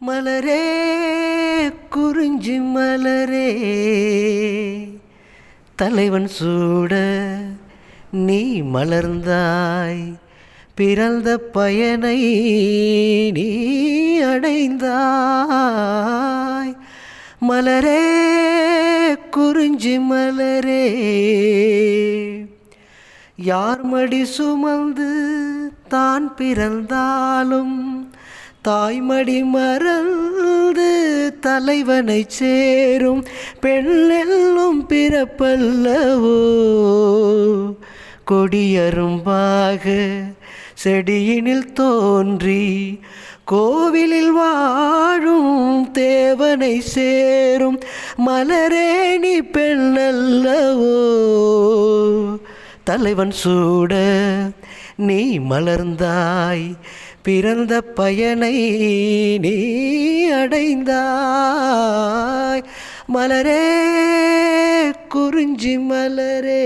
மலரே குறிஞ்சி மலரே தலைவன் சூட நீ மலர்ந்தாய், பிறந்த பயனை நீ அடைந்தாய். மலரே குறிஞ்சி மலரே, யார் மடி சுமந்து தான் பிறந்தாலும் தாய்மடி மறந்து தலைவனை சேரும் பெண்ணெல்லும் பிறப்பல்லவோ. கொடியரும்பாக செடியினில் தோன்றி கோவிலில் வாழும் தேவனை சேரும் மலரே நீ பெண்ணல்லவோ. தலைவன் சூட நீ மலர்ந்தாய், பிறந்த பயனை நீ அடைந்தாய். மலரே குறிஞ்சி மலரே.